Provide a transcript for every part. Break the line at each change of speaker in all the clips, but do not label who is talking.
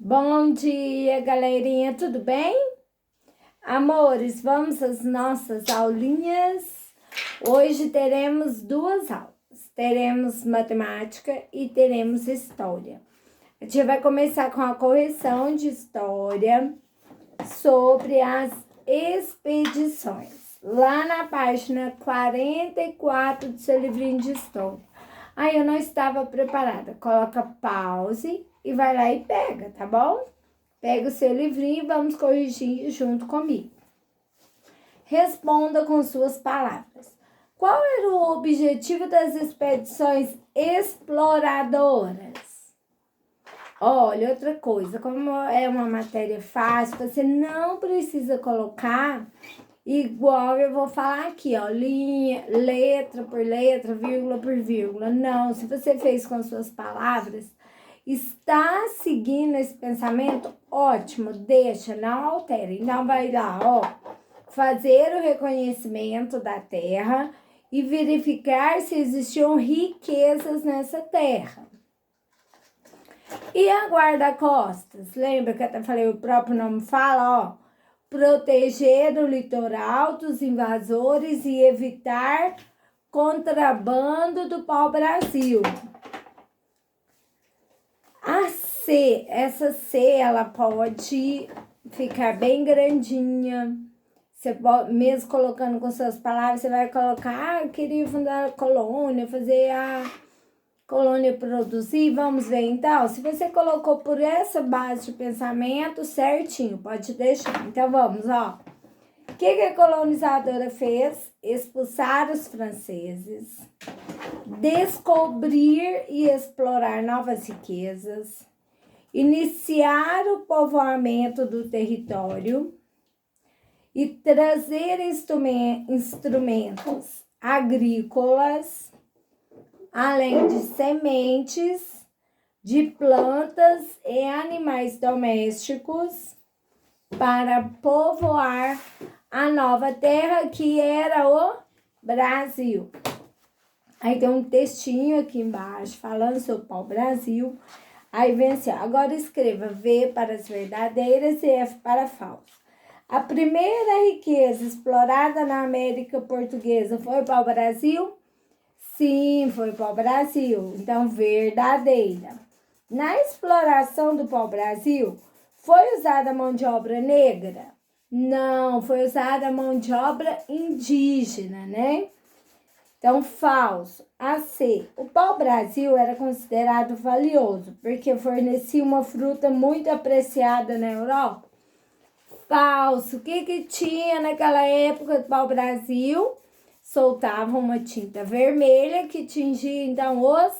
Bom dia, galerinha, tudo bem? Amores, vamos às nossas aulinhas. Hoje teremos duas aulas. Teremos matemática e teremos história. A gente vai começar com a correção de história sobre as expedições. Lá na página 44 do seu livrinho de história. Eu não estava preparada. Coloca pause e vai lá e pega, tá bom? Pega o seu livrinho e vamos corrigir junto comigo. Responda com suas palavras. Qual era o objetivo das expedições exploradoras? Olha, outra coisa, como é uma matéria fácil, você não precisa colocar igual eu vou falar aqui, ó, linha, letra por letra, vírgula por vírgula. Não, se você fez com suas palavras, está seguindo esse pensamento? Ótimo, deixa, não altere. Então, vai lá, ó, fazer o reconhecimento da terra e verificar se existiam riquezas nessa terra. E a guarda-costas? Lembra que eu até falei, o próprio nome fala, ó, proteger o litoral dos invasores e evitar contrabando do pau-brasil. A C, essa C, ela pode ficar bem grandinha. Você pode, mesmo colocando com suas palavras, você vai colocar, eu queria fundar a colônia, fazer a colônia produzir. Vamos ver então, se você colocou por essa base de pensamento certinho, pode deixar. Então vamos, ó. O que a colonizadora fez? Expulsar os franceses, descobrir e explorar novas riquezas, iniciar o povoamento do território e trazer instrumentos agrícolas, além de sementes, de plantas e animais domésticos, para povoar a nova terra que era o Brasil. Aí tem um textinho aqui embaixo falando sobre o pau-brasil. Aí vem assim, ó, agora escreva V para as verdadeiras e F para falso. A primeira riqueza explorada na América Portuguesa foi o pau-brasil? Sim, foi o pau-brasil. Então, verdadeira. Na exploração do pau-brasil, foi usada mão de obra negra? Não, foi usada mão de obra indígena, né? Então, falso. A C. O pau-brasil era considerado valioso, porque fornecia uma fruta muito apreciada na Europa? Falso. O que tinha naquela época do pau-brasil? Soltavam uma tinta vermelha que tingia, então, os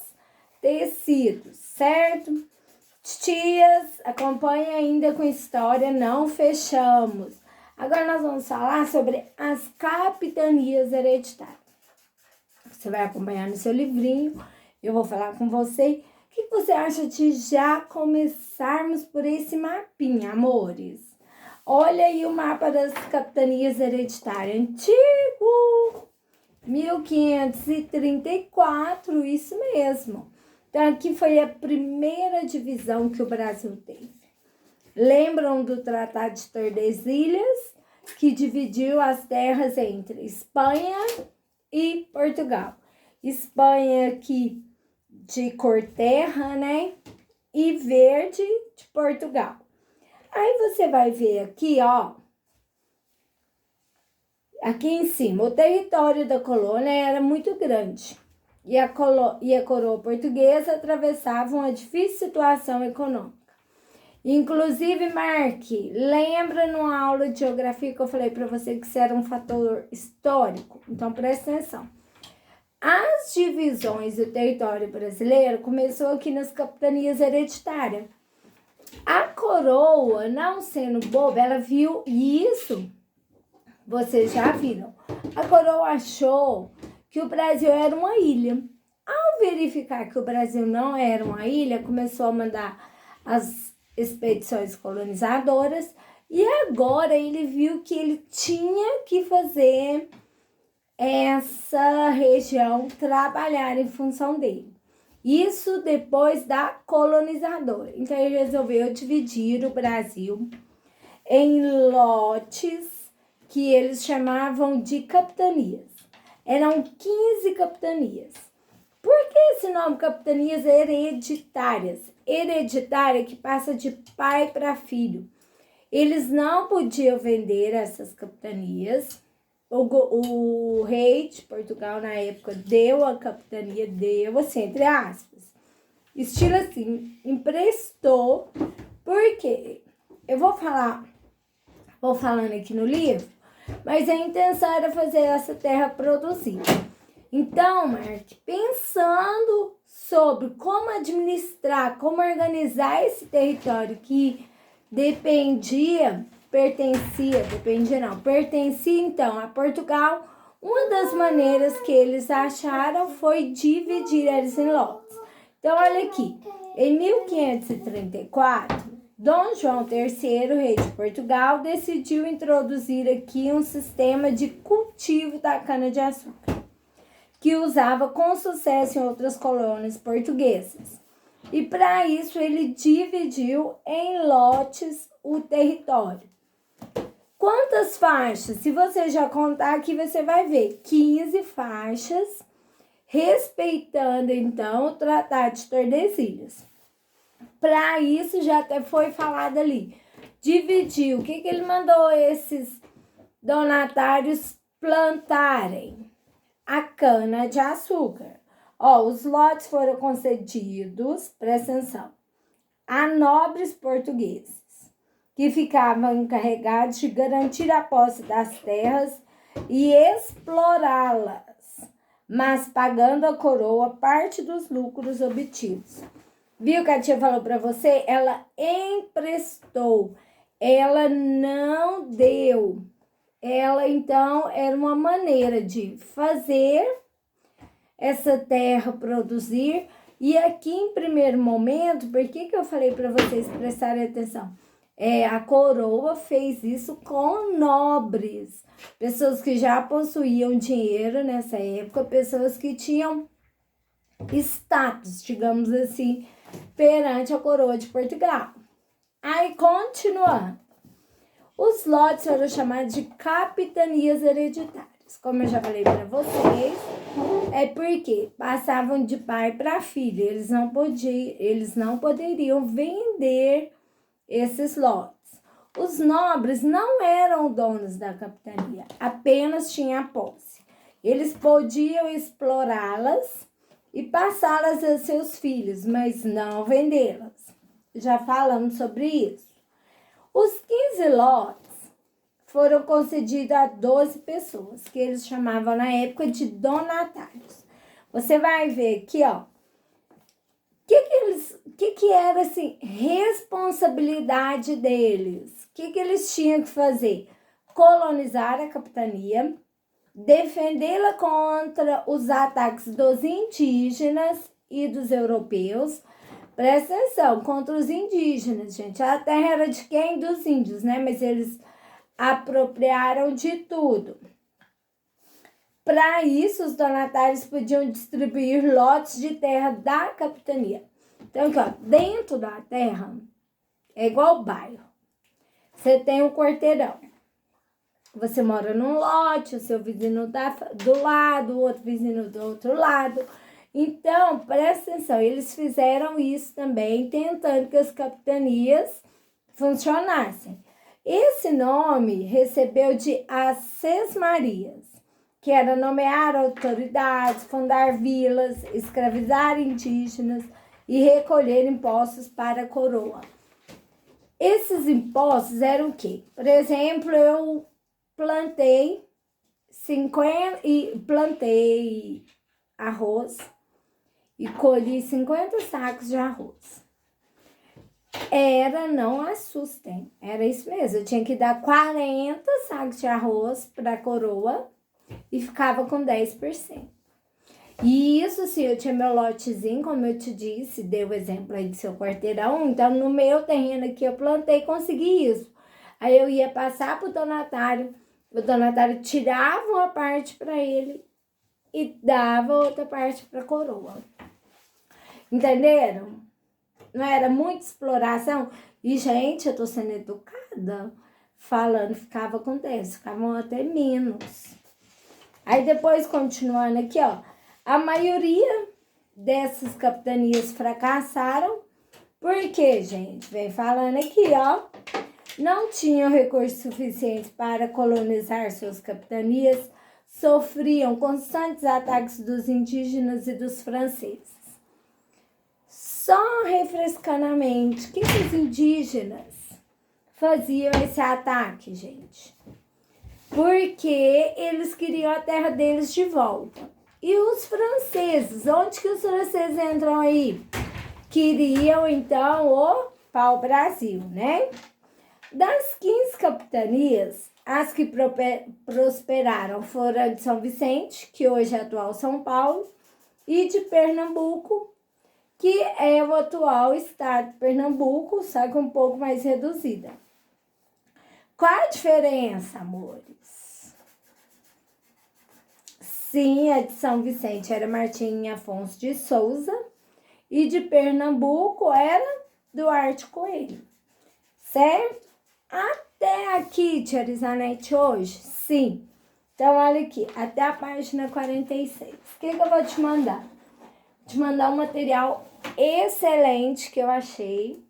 tecidos, certo? Tias, acompanha ainda com história, não fechamos. Agora nós vamos falar sobre as capitanias hereditárias. Você vai acompanhar no seu livrinho, eu vou falar com você. O que você acha de já começarmos por esse mapinha, amores? Olha aí o mapa das capitanias hereditárias, antigo, 1534, isso mesmo. Então, aqui foi a primeira divisão que o Brasil teve. Lembram do Tratado de Tordesilhas, que dividiu as terras entre Espanha e Portugal. Espanha aqui de cor terra, né? E verde de Portugal. Aí você vai ver aqui, ó. Aqui em cima, o território da colônia era muito grande. E a coroa portuguesa atravessava uma difícil situação econômica. Inclusive, Marque, lembra numa aula de geografia que eu falei para você que isso era um fator histórico? Então, presta atenção. As divisões do território brasileiro começou aqui nas capitanias hereditárias. A coroa, não sendo boba, ela viu isso. Vocês já viram. A coroa achou que o Brasil era uma ilha. Ao verificar que o Brasil não era uma ilha, começou a mandar as expedições colonizadoras e agora ele viu que ele tinha que fazer essa região trabalhar em função dele. Isso depois da colonizadora. Então, ele resolveu dividir o Brasil em lotes que eles chamavam de capitanias. Eram 15 capitanias. Por que esse nome capitanias hereditárias? Hereditária que passa de pai para filho. Eles não podiam vender essas capitanias. O rei de Portugal, na época, deu a capitania, deu assim, entre aspas. Estilo assim, emprestou, porque eu vou falando aqui no livro, mas a intenção era fazer essa terra produzir. Então, Mark, pensando sobre como administrar, como organizar esse território que pertencia então a Portugal, uma das maneiras que eles acharam foi dividir eles em lotes. Então, olha aqui, em 1534, Dom João III, rei de Portugal, decidiu introduzir aqui um sistema de cultivo da cana-de-açúcar, que usava com sucesso em outras colônias portuguesas. E para isso ele dividiu em lotes o território. Quantas faixas? Se você já contar aqui, você vai ver 15 faixas, respeitando então o Tratado de Tordesilhas. Para isso já até foi falado ali. Dividiu. O que ele mandou esses donatários plantarem? A cana-de-açúcar. Os lotes foram concedidos, presta atenção, a nobres portugueses, que ficavam encarregados de garantir a posse das terras e explorá-las, mas pagando à coroa parte dos lucros obtidos. Viu que a tia falou para você? Ela emprestou, ela não deu. Ela, então, era uma maneira de fazer essa terra produzir. E aqui, em primeiro momento, por que eu falei para vocês prestarem atenção? A coroa fez isso com nobres, pessoas que já possuíam dinheiro nessa época, pessoas que tinham status, digamos assim, perante a coroa de Portugal. Aí, continuando, os lotes foram chamados de capitanias hereditárias. Como eu já falei para vocês, é porque passavam de pai para filho. Eles não poderiam vender esses lotes. Os nobres não eram donos da capitania, apenas tinham a posse. Eles podiam explorá-las e passá-las a seus filhos, mas não vendê-las. Já falamos sobre isso. Os 15 lotes foram concedidos a 12 pessoas, que eles chamavam na época de donatários. Você vai ver aqui, ó, que era assim, responsabilidade deles. O que eles tinham que fazer? Colonizar a capitania, defendê-la contra os ataques dos indígenas e dos europeus. Presta atenção, contra os indígenas, gente. A terra era de quem? Dos índios, né? Mas eles apropriaram de tudo. Para isso, os donatários podiam distribuir lotes de terra da capitania. Então, aqui, ó, dentro da terra, é igual bairro. Você tem um quarteirão. Você mora num lote, o seu vizinho tá do lado, o outro vizinho do outro lado. Então, presta atenção, eles fizeram isso também, tentando que as capitanias funcionassem. Esse nome recebeu de as Sesmarias, que era nomear autoridades, fundar vilas, escravizar indígenas e recolher impostos para a coroa. Esses impostos eram o quê? Por exemplo, eu plantei arroz e colhi 50 sacos de arroz. Não assustem, era isso mesmo. Eu tinha que dar 40 sacos de arroz para a coroa e ficava com 10%. E isso, sim, eu tinha meu lotezinho, como eu te disse, dei o exemplo aí do seu quarteirão. Então, no meu terreno aqui, eu plantei e consegui isso. Aí eu ia passar para o donatário tirava uma parte para ele e dava outra parte para a coroa. Entenderam? Não era muita exploração? E, gente, eu tô sendo educada. Falando, ficava com 10, ficavam até menos. Aí depois, continuando aqui, ó. A maioria dessas capitanias fracassaram. Porque, gente, vem falando aqui, ó. Não tinham recursos suficientes para colonizar suas capitanias. Sofriam constantes ataques dos indígenas e dos franceses. Só refrescando a mente, o que os indígenas faziam esse ataque, gente? Porque eles queriam a terra deles de volta. E os franceses, onde que os franceses entram aí? Queriam, então, o pau-brasil, né? Das 15 capitanias, as que prosperaram foram a de São Vicente, que hoje é atual São Paulo, e de Pernambuco, que é o atual estado de Pernambuco, só que um pouco mais reduzida. Qual a diferença, amores? Sim, a de São Vicente era Martim Afonso de Souza e de Pernambuco era Duarte Coelho, certo? Até aqui, Tia Elizanete, hoje? Sim. Então, olha aqui, até a página 46. O que eu vou te mandar? Vou te mandar um material excelente que eu achei.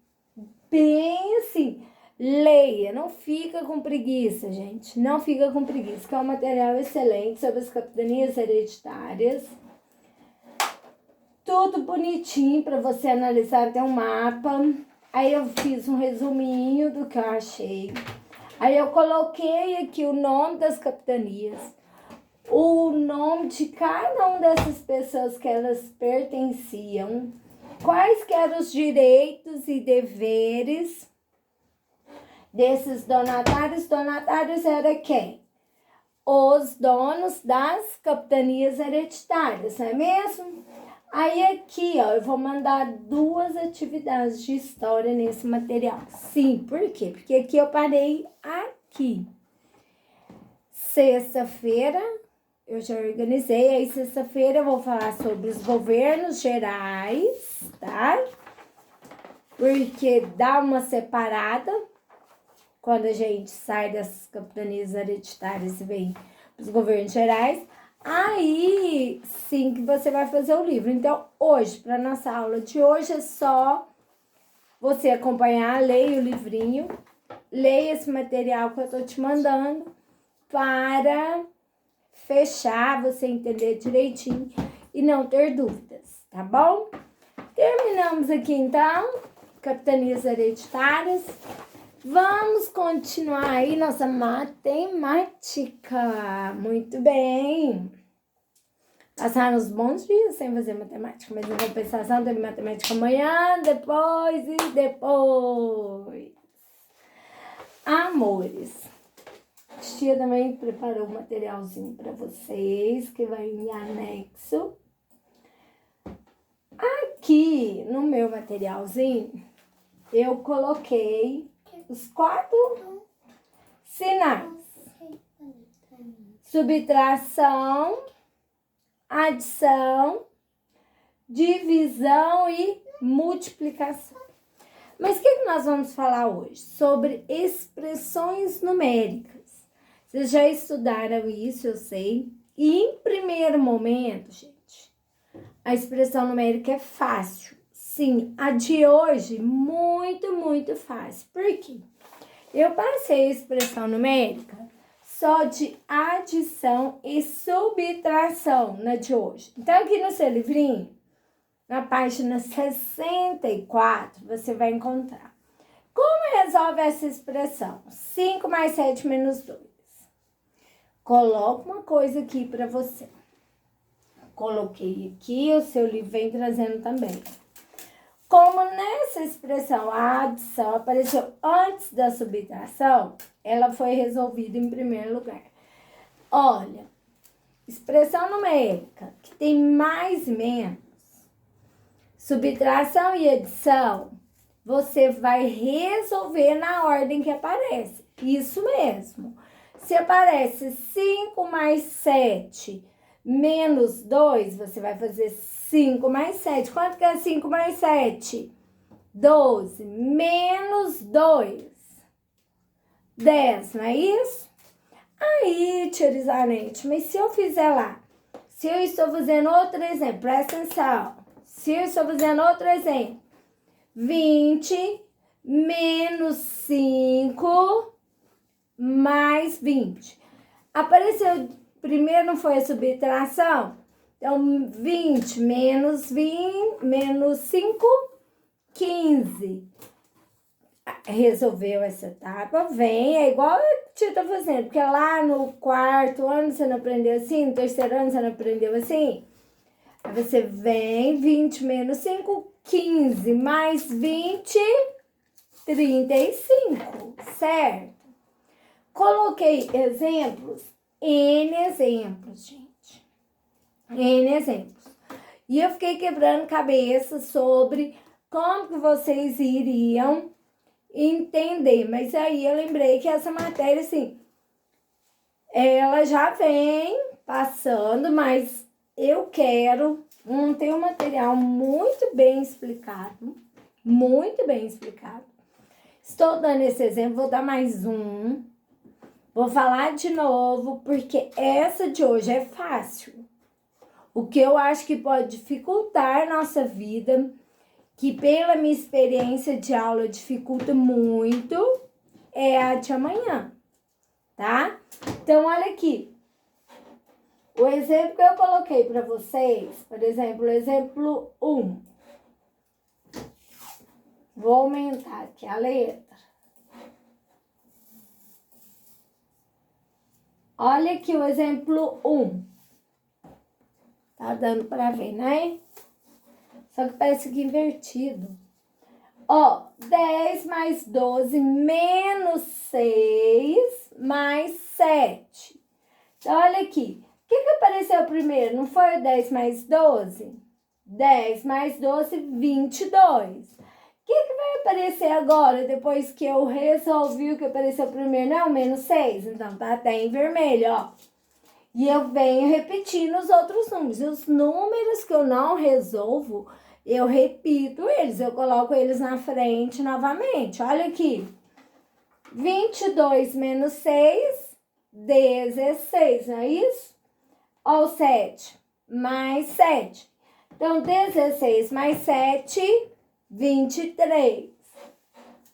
Bem assim, leia, não fica com preguiça, gente. Não fica com preguiça, que é um material excelente sobre as capitanias hereditárias. Tudo bonitinho para você analisar, até um mapa. Aí eu fiz um resuminho do que eu achei. Aí eu coloquei aqui o nome das capitanias, o nome de cada uma dessas pessoas que elas pertenciam, quais que eram os direitos e deveres desses donatários. Donatários era quem? Os donos das capitanias hereditárias, não é mesmo? Aí aqui, ó, eu vou mandar 2 atividades de história nesse material. Sim, por quê? Porque aqui eu parei aqui. Sexta-feira, eu já organizei. Aí sexta-feira eu vou falar sobre os governos gerais, tá? Porque dá uma separada quando a gente sai das capitanias hereditárias e vem para os governos gerais. Aí sim que você vai fazer o livro. Então, hoje, para nossa aula de hoje, é só você acompanhar, leia o livrinho, leia esse material que eu tô te mandando para fechar, você entender direitinho e não ter dúvidas, tá bom? Terminamos aqui então, capitanias hereditárias. Vamos continuar aí nossa matemática. Muito bem. Passaram uns bons dias sem fazer matemática, mas eu vou pensar só em matemática amanhã, depois e depois. Amores, a tia também preparou um materialzinho para vocês, que vai em anexo. Aqui no meu materialzinho, eu coloquei os 4 sinais: subtração, adição, divisão e multiplicação. Mas o que nós vamos falar hoje? Sobre expressões numéricas. Vocês já estudaram isso, eu sei. E em primeiro momento, gente, a expressão numérica é fácil. Sim, a de hoje, muito, muito fácil. Por quê? Eu passei a expressão numérica só de adição e subtração na de hoje. Então, aqui no seu livrinho, na página 64, você vai encontrar. Como resolve essa expressão? 5 mais 7 menos 2. Coloco uma coisa aqui para você. Coloquei aqui, o seu livro vem trazendo também. Como nessa expressão a adição apareceu antes da subtração, ela foi resolvida em primeiro lugar. Olha, expressão numérica que tem mais e menos, subtração e adição, você vai resolver na ordem que aparece. Isso mesmo. Se aparece 5 mais 7 menos 2, você vai fazer 5 mais 7. Quanto que é 5 mais 7? 12. Menos 2. 10, não é isso? Aí, tia Elizanete, mas se eu fizer lá, se eu estou fazendo outro exemplo, presta atenção. Se eu estou fazendo outro exemplo, 20 menos 5 mais 20. Apareceu, primeiro não foi a subtração? Então, 20 menos 5, 15. Resolveu essa etapa, vem, é igual a tia tá fazendo, porque lá no quarto ano você não aprendeu assim, no terceiro ano você não aprendeu assim. Aí você vem, 20 menos 5, 15, mais 20, 35, certo? Coloquei exemplos, N exemplos, gente. N exemplos. E eu fiquei quebrando cabeça sobre como que vocês iriam entender. Mas aí eu lembrei que essa matéria, assim, ela já vem passando, mas eu quero ter um material muito bem explicado. Muito bem explicado. Estou dando esse exemplo, vou dar mais um. Vou falar de novo, porque essa de hoje é fácil. O que eu acho que pode dificultar nossa vida, que pela minha experiência de aula dificulta muito, é a de amanhã, tá? Então, olha aqui. O exemplo que eu coloquei para vocês, por exemplo, o exemplo 1. Vou aumentar aqui a letra. Olha aqui o exemplo 1. Tá dando para ver, né? Só que parece que invertido. Ó, 10 mais 12 menos 6 mais 7. Então, olha aqui. O que apareceu primeiro? Não foi o 10 mais 12? 10 mais 12, 22. O que vai aparecer agora, depois que eu resolvi o que apareceu primeiro? Não, menos 6. Então, tá até em vermelho, ó. E eu venho repetindo os outros números. E os números que eu não resolvo, eu repito eles. Eu coloco eles na frente novamente. Olha aqui. 22 menos 6, 16, não é isso? Ó, o 7 mais 7. Então, 16 mais 7, 23.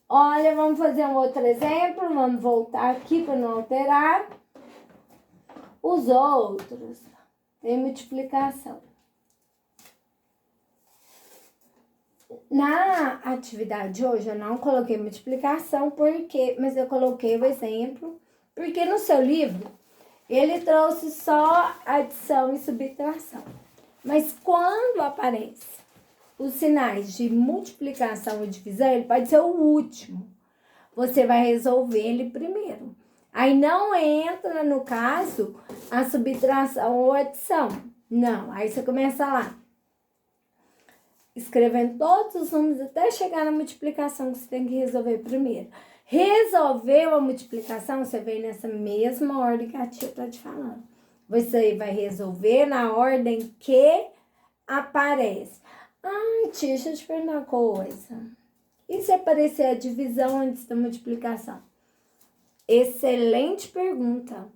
Olha, vamos fazer um outro exemplo. Vamos voltar aqui para não alterar. Os outros tem multiplicação. Na atividade de hoje eu não coloquei multiplicação, mas eu coloquei o exemplo, porque no seu livro ele trouxe só adição e subtração. Mas quando aparece os sinais de multiplicação e divisão, ele pode ser o último. Você vai resolver ele primeiro. Aí não entra, no caso, a subtração ou adição. Não, aí você começa lá, escrevendo todos os números até chegar na multiplicação que você tem que resolver primeiro. Resolveu a multiplicação, você vem nessa mesma ordem que a tia tá te falando. Você vai resolver na ordem que aparece. Ai, tia, deixa eu te perguntar uma coisa. E se aparecer a divisão antes da multiplicação? Excelente pergunta.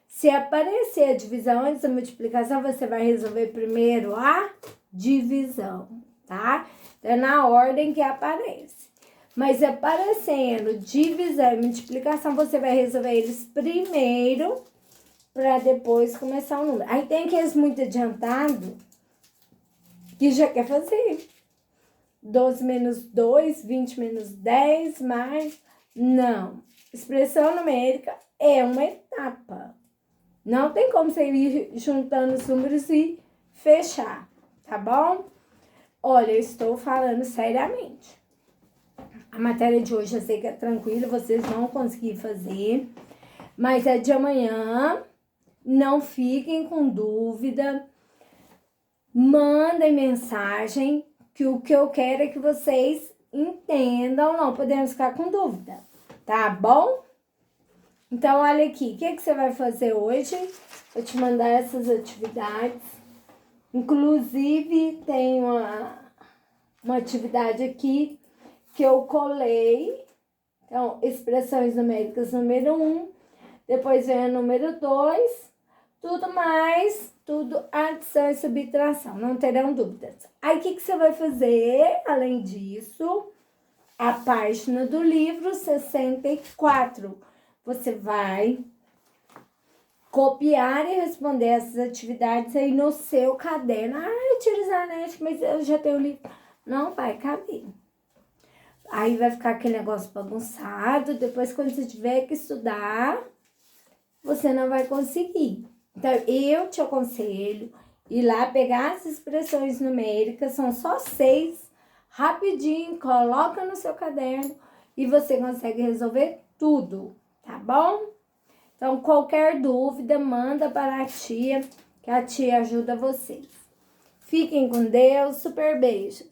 Se aparecer a divisão antes da multiplicação, você vai resolver primeiro a divisão, tá? Então, é na ordem que aparece. Mas aparecendo divisão e multiplicação, você vai resolver eles primeiro para depois começar o número. Aí tem aqueles muito adiantado que já quer fazer. 12 menos 2, 20 menos 10, mais... Não. Expressão numérica é uma etapa. Não tem como você ir juntando os números e fechar, tá bom? Olha, eu estou falando seriamente. A matéria de hoje eu sei que é tranquila, vocês vão conseguir fazer. Mas é de amanhã. Não fiquem com dúvida. Mandem mensagem, que o que eu quero é que vocês entendam. Não podemos ficar com dúvida, tá bom? Então, olha aqui, o que você vai fazer hoje? Vou te mandar essas atividades. Inclusive, tem uma atividade aqui que eu colei. Então, expressões numéricas número 1, depois vem a número 2, tudo mais, tudo adição e subtração, não terão dúvidas. Aí, o que você vai fazer, além disso? A página do livro 64. Você vai copiar e responder essas atividades aí no seu caderno. Ai, Tia Zanete, mas eu já tenho o livro. Não vai caber. Aí vai ficar aquele negócio bagunçado. Depois, quando você tiver que estudar, você não vai conseguir. Então, eu te aconselho ir lá pegar as expressões numéricas. São só 6. Rapidinho, coloca no seu caderno e você consegue resolver tudo, tá bom? Então, qualquer dúvida, manda para a tia, que a tia ajuda vocês. Fiquem com Deus, super beijos!